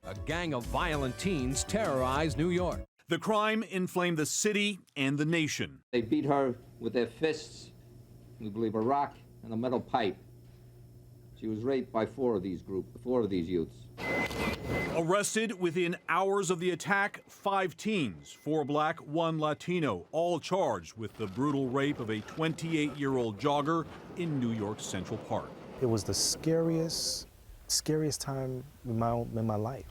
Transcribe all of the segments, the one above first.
A gang of violent teens terrorized New York. The crime inflamed the city and the nation. They beat her with their fists, we believe a rock and a metal pipe. She was raped by four of these youths. Arrested within hours of the attack, 5 teens, 4 black, 1 Latino, all charged with the brutal rape of a 28-year-old jogger in New York's Central Park. It was the scariest time in my life.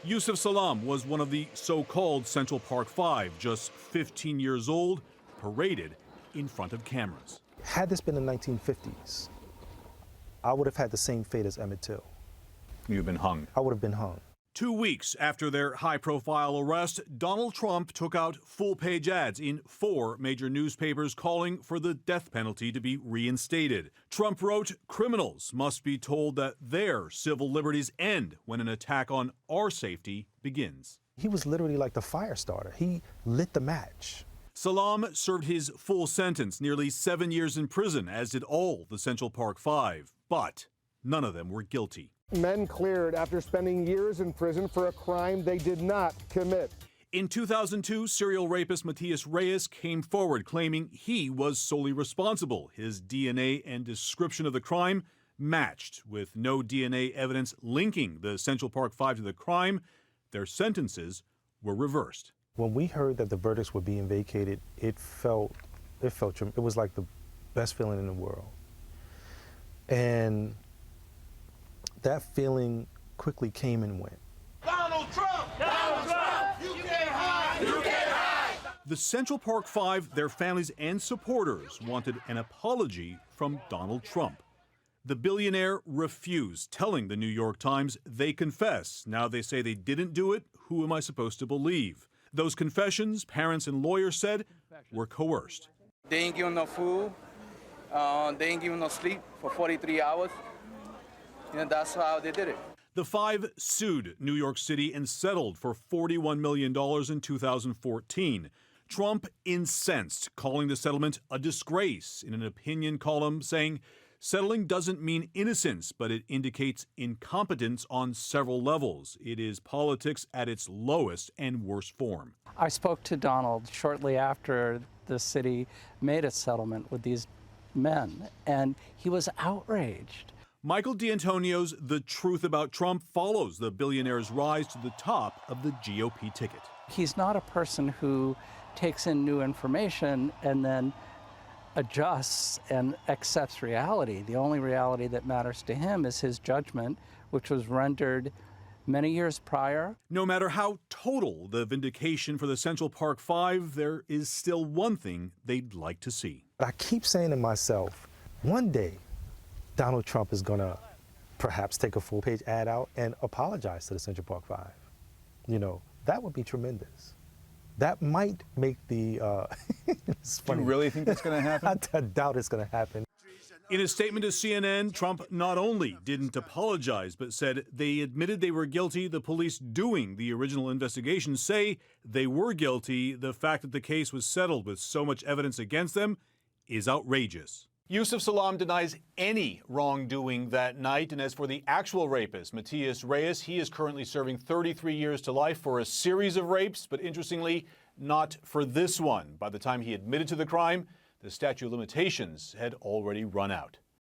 Yusuf Salam was one of the so-called Central Park 5, just 15 years old, paraded in front of cameras. Had this been the 1950s, I would have had the same fate as Emmett Till. You've been hung. I would have been hung. 2 weeks after their high-profile arrest, Donald Trump took out full-page ads in 4 major newspapers calling for the death penalty to be reinstated. Trump wrote, "Criminals must be told that their civil liberties end when an attack on our safety begins." He was literally like the fire starter. He lit the match. Salam served his full sentence, nearly 7 years in prison, as did all the Central Park 5. But none of them were guilty. Men cleared after spending years in prison for a crime they did not commit. In 2002, serial rapist Matias Reyes came forward claiming he was solely responsible. His DNA and description of the crime matched, with no DNA evidence linking the Central Park 5 to the crime. Their sentences were reversed. When we heard that the verdicts were being vacated, it was like the best feeling in the world. And that feeling quickly came and went. Donald Trump! Donald Trump! You can't hide! You can't hide! The Central Park 5, their families and supporters wanted an apology from Donald Trump. The billionaire refused, telling the New York Times they confess. Now they say they didn't do it. Who am I supposed to believe? Those confessions, parents and lawyers said, were coerced. They ain't giving no food. They ain't giving no sleep for 43 hours. And that's how they did it. The 5 sued New York City and settled for $41 million in 2014. Trump incensed, calling the settlement a disgrace in an opinion column, saying settling doesn't mean innocence, but it indicates incompetence on several levels. It is politics at its lowest and worst form. I spoke to Donald shortly after the city made its settlement with these men, and he was outraged. Michael D'Antonio's The Truth About Trump follows the billionaire's rise to the top of the GOP ticket. He's not a person who takes in new information and then adjusts and accepts reality. The only reality that matters to him is his judgment, which was rendered many years prior. No matter how total the vindication for the Central Park 5, there is still one thing they'd like to see. I keep saying to myself, one day, Donald Trump is going to perhaps take a full-page ad out and apologize to the Central Park 5. You know, that would be tremendous. That might make the, it's funny. Do you really think that's going to happen? I doubt it's going to happen. In a statement to CNN, Trump not only didn't apologize, but said they admitted they were guilty. The police doing the original investigation say they were guilty. The fact that the case was settled with so much evidence against them is outrageous. Yusuf Salam denies any wrongdoing that night. And as for the actual rapist, Matias Reyes, he is currently serving 33 years to life for a series of rapes, but interestingly, not for this one. By the time he admitted to the crime, the statute of limitations had already run out.